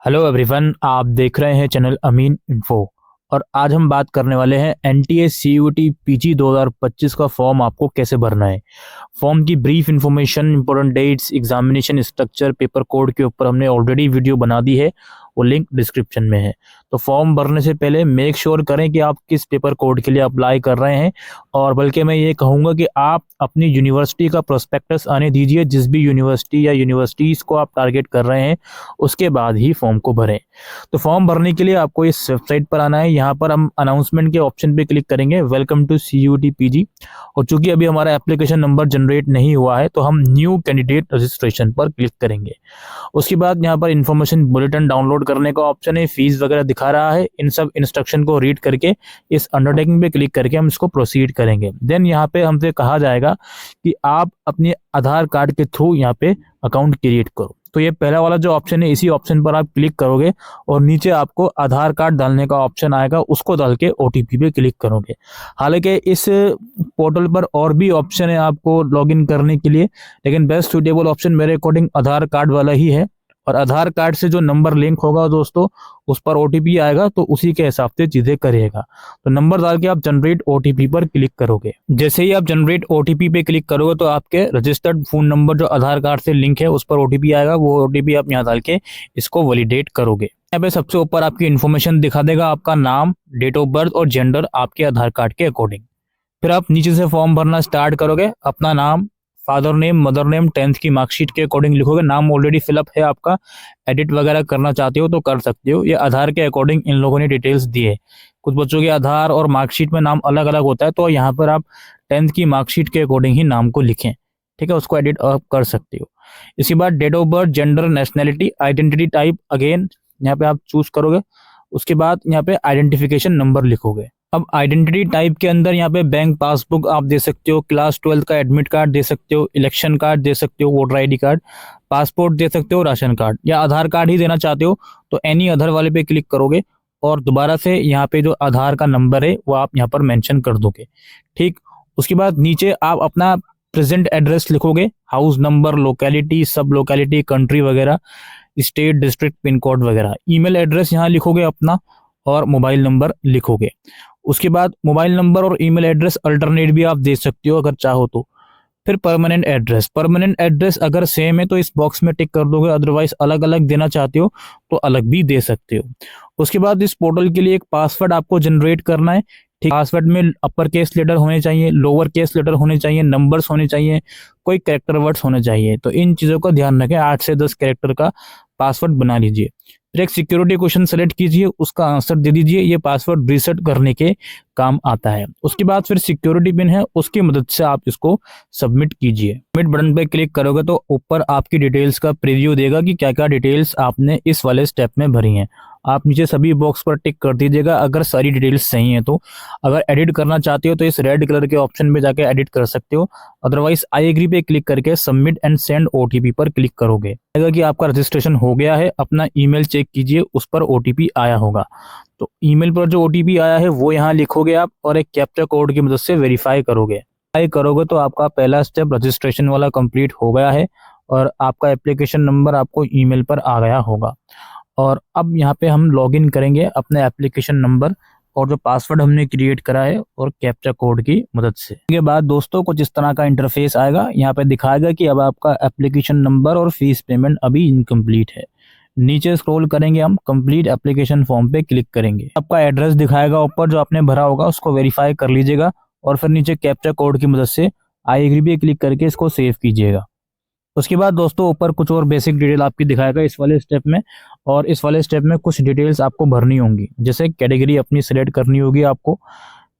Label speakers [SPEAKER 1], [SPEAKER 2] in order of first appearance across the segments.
[SPEAKER 1] Hello everyone, आप देख रहे हैं चैनल अमीन इन्फो। और आज हम बात करने वाले हैं एनटीए सीयूटी पीजी 2025 का फॉर्म आपको कैसे भरना है। फॉर्म की brief information, important dates, examination structure, paper code के ऊपर हमने ऑलरेडी वीडियो बना दी है, वो लिंक डिस्क्रिप्शन में है। तो फॉर्म भरने से पहले मेक श्योर करें कि आप किस पेपर कोड के लिए अप्लाई कर रहे हैं। और बल्कि मैं ये कहूँगा कि आप अपनी यूनिवर्सिटी का प्रोस्पेक्टस आने दीजिए, जिस भी यूनिवर्सिटी या यूनिवर्सिटीज़ को आप टारगेट कर रहे हैं उसके बाद ही फॉर्म को भरें। तो फॉर्म भरने के लिए आपको इस वेबसाइट पर आना है। यहाँ पर हम अनाउंसमेंट के ऑप्शन पे क्लिक करेंगे, वेलकम टू सीयूटी पीजी। और चूंकि अभी हमारा एप्लीकेशन नंबर जनरेट नहीं हुआ है तो हम न्यू कैंडिडेट रजिस्ट्रेशन पर क्लिक करेंगे। उसके बाद यहाँ पर इन्फॉर्मेशन बुलेटिन डाउनलोड करने का ऑप्शन है, फीस वगैरह दिखा रहा है। इन सब इंस्ट्रक्शन को रीड करके इस अंडरटेकिंग पे क्लिक करके हम इसको प्रोसीड करेंगे। देन यहाँ पे हमसे कहा जाएगा कि आप अपने आधार कार्ड के थ्रू यहाँ पे अकाउंट क्रिएट करो। तो ये पहला वाला जो ऑप्शन है, इसी ऑप्शन पर आप क्लिक करोगे और नीचे आपको आधार कार्ड डालने का ऑप्शन आएगा, उसको डाल के ओटीपी पे क्लिक करोगे। हालांकि इस पोर्टल पर और भी ऑप्शन है आपको लॉगिन करने के लिए, लेकिन बेस्ट सुटेबल ऑप्शन मेरे अकॉर्डिंग आधार कार्ड वाला ही है। और आधार कार्ड से जो नंबर लिंक होगा दोस्तों, उस पर ओटीपी आएगा, तो उसी के हिसाब से चीजें करिएगा। तो नंबर डाल के आप जनरेट ओटीपी पर क्लिक करोगे। जैसे ही आप जनरेट ओटीपी पे क्लिक करोगे तो आपके रजिस्टर्ड फोन नंबर जो आधार कार्ड से लिंक है उस पर ओटीपी आएगा। वो ओटीपी आप यहाँ डाल के इसको वैलिडेट करोगे। यहाँ पे सबसे ऊपर आपकी इन्फॉर्मेशन दिखा देगा, आपका नाम, डेट ऑफ बर्थ और जेंडर आपके आधार कार्ड के अकॉर्डिंग। फिर आप नीचे से फॉर्म भरना स्टार्ट करोगे। अपना नाम, father name, mother name, 10th की मार्कशीट के अकॉर्डिंग लिखोगे। नाम ऑलरेडी फिलअप है आपका, एडिट वगैरह करना चाहते हो तो कर सकते हो। ये आधार के अकॉर्डिंग इन लोगों ने डिटेल्स दी है। कुछ बच्चों के आधार और मार्कशीट में नाम अलग अलग होता है, तो यहाँ पर आप 10th की मार्कशीट के अकॉर्डिंग ही नाम को लिखें, ठीक है। उसको एडिट आप कर सकते हो। इसके बाद date of birth, gender, nationality, identity type again यहाँ पे आप चूज करोगे। उसके बाद यहाँ पे आइडेंटिफिकेशन नंबर लिखोगे। अब आइडेंटिटी टाइप के अंदर यहाँ पे बैंक पासबुक आप दे सकते हो, क्लास 12 का एडमिट कार्ड दे सकते हो, इलेक्शन कार्ड दे सकते हो, वोटर आईडी कार्ड, पासपोर्ट दे सकते हो, राशन कार्ड, या आधार कार्ड ही देना चाहते हो तो एनी अदर वाले पे क्लिक करोगे और दोबारा से यहाँ पे जो आधार का नंबर है वो आप यहाँ पर मेंशन कर दोगे, ठीक। उसके बाद नीचे आप अपना प्रेजेंट एड्रेस लिखोगे, हाउस नंबर, लोकेलिटी, सब लोकेलिटी, कंट्री वगैरह, स्टेट, डिस्ट्रिक्ट, पिन कोड वगैरह। ईमेल एड्रेस यहाँ लिखोगे अपना और मोबाइल नंबर लिखोगे। उसके बाद मोबाइल नंबर और ईमेल एड्रेस अल्टरनेट भी आप दे सकते हो अगर चाहो तो। फिर परमानेंट एड्रेस अगर सेम है तो इस बॉक्स में टिक कर दोगे, अदरवाइज अलग अलग देना चाहते हो तो अलग भी दे सकते हो। उसके बाद इस पोर्टल के लिए एक पासवर्ड आपको जनरेट करना है, ठीक। पासवर्ड में अपर केस लेटर होने चाहिए, लोअर केस लेटर होने चाहिए, नंबर्स होने चाहिए, कोई कैरेक्टर वर्ड्स होने चाहिए। तो इन चीज़ों का ध्यान रखें। 8 से 10 कैरेक्टर का पासवर्ड बना लीजिए। फिर एक सिक्योरिटी क्वेश्चन सेलेक्ट कीजिए, उसका आंसर दे दीजिए। ये पासवर्ड रीसेट करने के काम आता है। उसके बाद फिर सिक्योरिटी पिन है, उसकी मदद से आप इसको सबमिट कीजिए। सबमिट बटन पे क्लिक करोगे तो ऊपर आपकी डिटेल्स का प्रीव्यू देगा कि क्या क्या डिटेल्स आपने इस वाले स्टेप में भरी हैं। आप नीचे सभी बॉक्स पर टिक कर दीजिएगा अगर सारी डिटेल्स सही हैं तो। अगर एडिट करना चाहते हो तो इस रेड कलर के ऑप्शन पे जाके एडिट कर सकते हो, अदरवाइज आई एग्री पे क्लिक करके सबमिट एंड सेंड ओटीपी पर क्लिक करोगे। कि आपका रजिस्ट्रेशन हो गया है। अपना ईमेल चेक कीजिए, उस पर ओटीपी आया होगा। तो ईमेल पर जो ओटीपी आया है वो यहाँ लिखोगे आप और एक कैप्चा कोड की मदद से वेरीफाई करोगे तो आपका पहला स्टेप रजिस्ट्रेशन वाला कंप्लीट हो गया है और आपका एप्लीकेशन नंबर आपको ईमेल पर आ गया होगा। और अब यहाँ पे हम लॉगिन करेंगे अपने एप्लीकेशन नंबर और जो पासवर्ड हमने क्रिएट करा है और कैप्चा कोड की मदद से। इसके बाद दोस्तों कुछ इस तरह का इंटरफेस आएगा। यहाँ पे दिखाएगा कि अब आपका एप्लीकेशन नंबर और फीस पेमेंट अभी इनकम्प्लीट है। नीचे स्क्रॉल करेंगे, हम कंप्लीट एप्लीकेशन फॉर्म पे क्लिक करेंगे। आपका एड्रेस दिखाएगा ऊपर जो आपने भरा होगा, उसको वेरीफाई कर लीजिएगा और फिर नीचे कैप्चा कोड की मदद से आई एग्री पे क्लिक करके इसको सेव कीजिएगा। उसके बाद दोस्तों ऊपर कुछ और बेसिक डिटेल आपकी दिखाएगा इस वाले स्टेप में। और इस वाले स्टेप में कुछ डिटेल्स आपको भरनी होंगी, जैसे कैटेगरी अपनी सेलेक्ट करनी होगी आपको,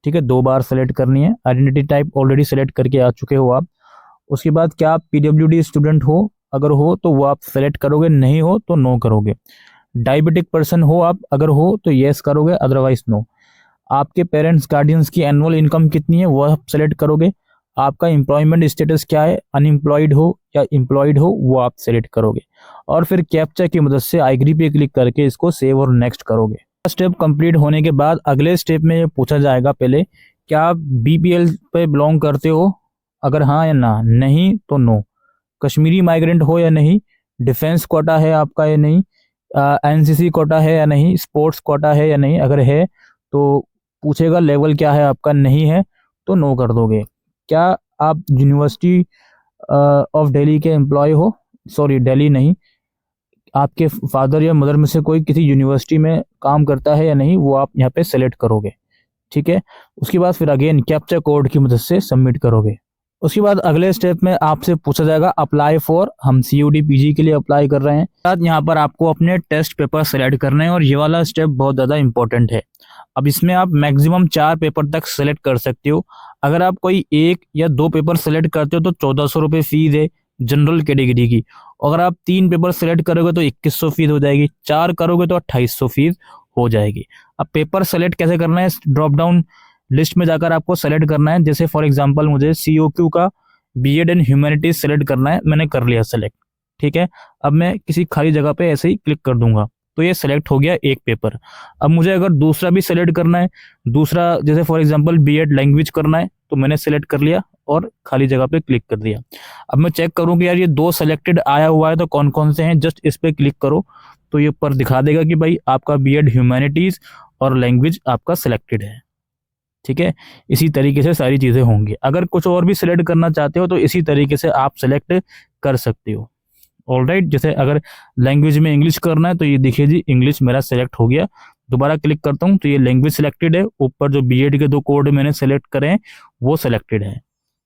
[SPEAKER 1] ठीक है, 2 बार सेलेक्ट करनी है। आइडेंटिटी टाइप ऑलरेडी सेलेक्ट करके आ चुके हो आप। उसके बाद क्या आप पीडब्ल्यूडी स्टूडेंट हो, अगर हो तो वो आप सेलेक्ट करोगे, नहीं हो तो नो करोगे। डायबिटिक पर्सन हो आप, अगर हो तो येस करोगे, अदरवाइज नो। आपके पेरेंट्स गार्डियंस की एनुअल इनकम कितनी है वो आप सेलेक्ट करोगे। आपका एम्प्लॉयमेंट स्टेटस क्या है, अनएम्प्लॉयड हो या एम्प्लॉयड हो, वो आप सेलेक्ट करोगे। और फिर कैप्चा की मदद से आई एग्री पे क्लिक करके इसको सेव और नेक्स्ट करोगे। स्टेप कंप्लीट होने के बाद अगले स्टेप में ये पूछा जाएगा पहले, क्या आप बीपीएल पे बिलोंग करते हो, अगर हाँ या ना, नहीं तो नो। कश्मीरी माइग्रेंट हो या नहीं, डिफेंस कोटा है आपका या नहीं, एनसीसी कोटा है या नहीं, स्पोर्ट्स कोटा है या नहीं, अगर है तो पूछेगा लेवल क्या है आपका, नहीं है तो नो कर दोगे। क्या आप यूनिवर्सिटी ऑफ दिल्ली के एम्प्लॉय हो, सॉरी दिल्ली नहीं, आपके फादर या मदर में से कोई किसी यूनिवर्सिटी में काम करता है या नहीं, वो आप यहाँ पे सेलेक्ट करोगे। ठीक है, उसके बाद फिर अगेन कैप्चा कोड की मदद से सबमिट करोगे। उसके बाद अगले स्टेप में आपसे पूछा जाएगा अप्लाई फॉर, हम सीयूटी पीजी के लिए अप्लाई कर रहे हैं। साथ यहाँ पर आपको अपने टेस्ट पेपर सेलेक्ट करने हैं और ये वाला स्टेप बहुत ज़्यादा इंपॉर्टेंट है। अब इसमें आप मैक्सिमम 4 पेपर तक सेलेक्ट कर सकते हो। अगर आप कोई 1 या 2 पेपर सेलेक्ट करते हो तो 1400 रुपये फीस है जनरल कैटेगरी की। अगर आप 3 पेपर सेलेक्ट करोगे तो 2100 फीस हो जाएगी, 4 करोगे तो 2800 फीस हो जाएगी। अब पेपर सेलेक्ट कैसे करना है, ड्रॉप डाउन लिस्ट में जाकर आपको सेलेक्ट करना है। जैसे फॉर एग्जांपल मुझे सीओक्यू का बीएड इन ह्यूमैनिटीज सेलेक्ट करना है, मैंने कर लिया सेलेक्ट। ठीक है, अब मैं किसी खाली जगह पे ऐसे ही क्लिक कर दूंगा तो ये सेलेक्ट हो गया एक पेपर। अब मुझे अगर दूसरा भी सेलेक्ट करना है, दूसरा जैसे फॉर एग्जांपल बीएड लैंग्वेज करना है, तो मैंने सेलेक्ट कर लिया और खाली जगह पे क्लिक कर दिया। अब मैं चेक करूँ कि यार ये 2 सेलेक्टेड आया हुआ है तो कौन कौन से हैं, जस्ट इस पे क्लिक करो तो ये ऊपर दिखा देगा कि भाई आपका बीएड ह्यूमैनिटीज और लैंग्वेज आपका सिलेक्टेड है। ठीक है, इसी तरीके से सारी चीज़ें होंगी। अगर कुछ और भी सिलेक्ट करना चाहते हो तो इसी तरीके से आप सिलेक्ट कर सकते हो। ऑलराइट, जैसे अगर लैंग्वेज में इंग्लिश करना है तो ये देखिए जी इंग्लिश मेरा सेलेक्ट हो गया। दोबारा क्लिक करता हूँ तो ये लैंग्वेज सिलेक्टेड है, ऊपर जो बीएड के 2 कोड मैंने सेलेक्ट करे हैं वो सिलेक्टेड है।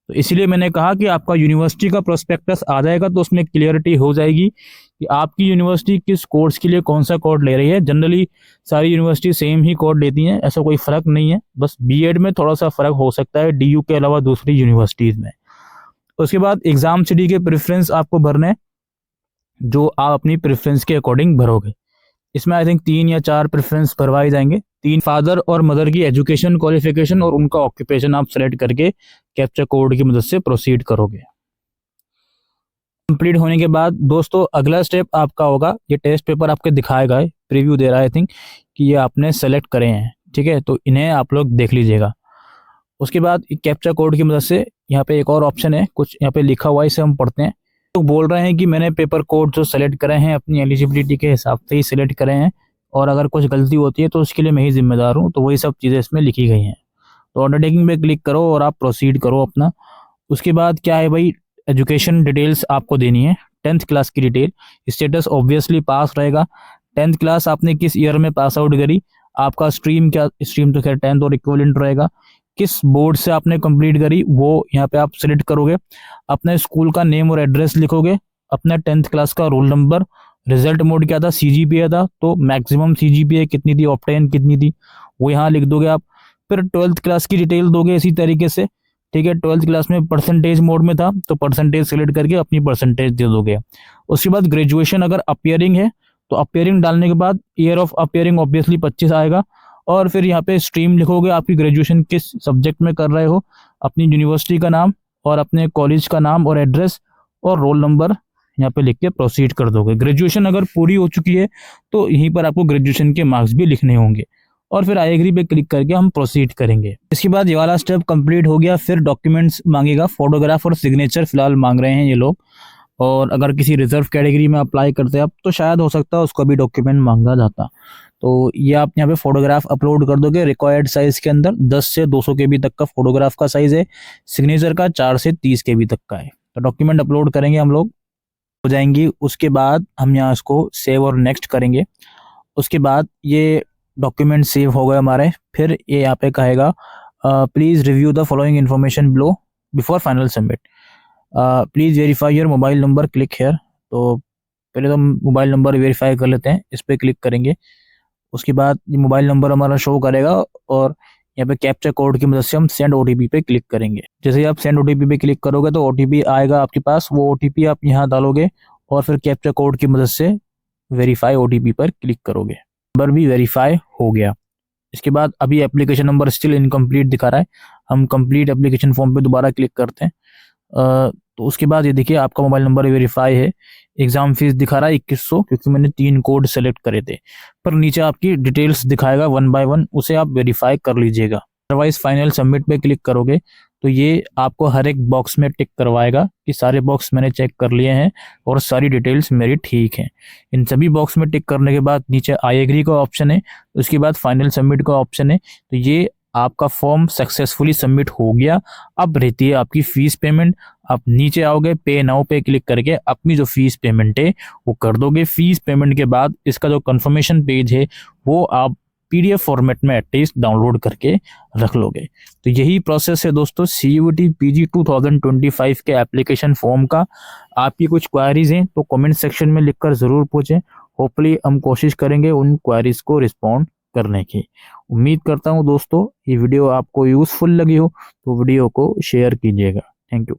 [SPEAKER 1] तो इसीलिए मैंने कहा कि आपका यूनिवर्सिटी का प्रोस्पेक्टस आ जाएगा तो उसमें क्लियरिटी हो जाएगी कि आपकी यूनिवर्सिटी किस कोर्स के लिए कौन सा कोड ले रही है। जनरली सारी यूनिवर्सिटी सेम ही कोड लेती हैं, ऐसा कोई फर्क नहीं है, बस बीएड में थोड़ा सा फर्क हो सकता है डीयू के अलावा दूसरी यूनिवर्सिटीज़ में। उसके बाद एग्जाम सिटी के प्रेफरेंस आपको भरने हैं, जो आप अपनी प्रेफरेंस के अकॉर्डिंग भरोगे। इसमें आई थिंक 3 या 4 प्रेफरेंस भरवाए जाएंगे। 3 फादर और मदर की एजुकेशन क्वालिफिकेशन और उनका ऑक्यूपेशन आप सेलेक्ट करके कैप्चा कोड की मदद से प्रोसीड करोगे। कंप्लीट होने के बाद दोस्तों अगला स्टेप आपका होगा, ये टेस्ट पेपर आपके दिखाएगा, प्रीव्यू दे रहा है आई थिंक कि ये आपने सेलेक्ट करे हैं। ठीक है, तो इन्हें आप लोग देख लीजिएगा। उसके बाद कैप्चा कोड की मदद से यहाँ पे एक और ऑप्शन है, कुछ यहाँ पे लिखा हुआ है, इसे हम पढ़ते हैं। तो बोल रहे हैं कि मैंने पेपर कोड जो सेलेक्ट करे हैं अपनी एलिजिबिलिटी के हिसाब से ही सिलेक्ट करे हैं और अगर कुछ गलती होती है तो उसके लिए मैं ही जिम्मेदार हूँ। तो वही सब चीज़ें इसमें लिखी गई हैं। तो अंडरटेकिंग पे क्लिक करो और आप प्रोसीड करो अपना। उसके बाद क्या है भाई, एजुकेशन डिटेल्स आपको देनी है, 10th क्लास की डिटेल। स्टेटस ऑब्वियसली पास रहेगा। 10th क्लास आपने किस ईयर में पास आउट करी, आपका स्ट्रीम क्या, स्ट्रीम तो खैर 10th और इक्विवेलेंट रहेगा। किस बोर्ड से आपने कंप्लीट करी वो यहाँ पे आप सिलेक्ट करोगे। अपने स्कूल का नेम और एड्रेस लिखोगे, अपना 10th क्लास का रोल नंबर, रिजल्ट मोड क्या था, सीजीपीए था तो मैक्सिमम सीजीपीए कितनी थी, ऑप्टेन कितनी थी, वो यहाँ लिख दोगे आप। फिर 12th क्लास की डिटेल दोगे इसी तरीके से। ठीक है, 12th क्लास में परसेंटेज मोड में था तो परसेंटेज सिलेक्ट करके अपनी परसेंटेज दे दोगे। उसके बाद ग्रेजुएशन अगर अपियरिंग है तो अपियरिंग डालने के बाद ईयर ऑफ अपियरिंग ऑब्वियसली 25 आएगा और फिर यहाँ पे स्ट्रीम लिखोगे, आपकी ग्रेजुएशन किस सब्जेक्ट में कर रहे हो, अपनी यूनिवर्सिटी का नाम और अपने कॉलेज का नाम और एड्रेस और रोल नंबर यहाँ पे लिख के प्रोसीड कर दोगे। ग्रेजुएशन अगर पूरी हो चुकी है तो यहीं पर आपको ग्रेजुएशन के मार्क्स भी लिखने होंगे और फिर आई एग्री पे क्लिक करके हम प्रोसीड करेंगे। इसके बाद ये वाला स्टेप कंप्लीट हो गया। फिर डॉक्यूमेंट्स मांगेगा, फोटोग्राफ और सिग्नेचर फिलहाल मांग रहे हैं ये लोग। और अगर किसी रिजर्व कैटेगरी में अप्लाई करते हैं आप तो शायद हो सकता है उसको भी डॉक्यूमेंट मांगा जाता। तो ये आप यहाँ पे फोटोग्राफ अपलोड कर दोगे रिक्वायर्ड साइज के अंदर। 10 से 200 KB तक का फोटोग्राफ का साइज है, सिग्नेचर का 4 से 30 KB तक का है। तो डॉक्यूमेंट अपलोड करेंगे हम लोग, हो जाएंगी। उसके बाद हम यहाँ इसको सेव और नेक्स्ट करेंगे। उसके बाद ये डॉक्यूमेंट सेव हो गए हमारे। फिर ये यहाँ पे कहेगा please review the following information below before final submit, please verify your mobile number, click here. तो पहले तो मोबाइल नंबर वेरीफाई कर लेते हैं, इस पर क्लिक करेंगे। उसके बाद ये मोबाइल नंबर हमारा शो करेगा और यहाँ पे कैप्चा कोड की मदद से हम सेंड ओटीपी पे क्लिक करेंगे। जैसे ही आप सेंड ओटीपी पे क्लिक करोगे तो ओटीपी आएगा आपके पास, वो ओटीपी आप यहाँ डालोगे और फिर कैप्चा कोड की मदद से वेरीफाई ओटीपी पर क्लिक करोगे। नंबर भी वेरीफाई हो गया। इसके बाद अभी एप्लीकेशन नंबर स्टिल इनकम्प्लीट दिखा रहा है, हम कंप्लीट एप्लीकेशन फॉर्म पे दोबारा क्लिक करते हैं। तो उसके बाद ये देखिए आपका मोबाइल नंबर वेरीफाई है। एग्जाम फीस दिखा रहा है 2100 क्योंकि मैंने 3 कोड सेलेक्ट करे थे। पर नीचे आपकी डिटेल्स दिखाएगा 1 by 1, उसे आप वेरीफाई कर लीजिएगा। अदरवाइज फाइनल सबमिट पे क्लिक करोगे तो ये आपको हर एक बॉक्स में टिक करवाएगा कि सारे बॉक्स मैंने चेक कर लिए हैं और सारी डिटेल्स मेरी ठीक हैं। इन सभी बॉक्स में टिक करने के बाद नीचे आई एग्री का ऑप्शन है, उसके बाद फाइनल सबमिट का ऑप्शन है। तो ये आपका फॉर्म सक्सेसफुली सबमिट हो गया। अब रहती है आपकी फीस पेमेंट। आप नीचे आओगे, पे नाउ पे क्लिक करके अपनी जो फीस पेमेंट है वो कर दोगे। फीस पेमेंट के बाद इसका जो कंफर्मेशन पेज है वो आप पीडीएफ फॉर्मेट में एटलीस्ट डाउनलोड करके रख लोगे। तो यही प्रोसेस है दोस्तों सीयूईटी पीजी 2025 के एप्लीकेशन फॉर्म का। आपकी कुछ क्वायरीज हैं तो कमेंट सेक्शन में लिखकर ज़रूर पूछें। होपफुली हम कोशिश करेंगे उन क्वायरीज को रिस्पॉन्ड करने की। उम्मीद करता हूं दोस्तों ये वीडियो आपको यूजफुल लगी हो, तो वीडियो को शेयर कीजिएगा। Thank you.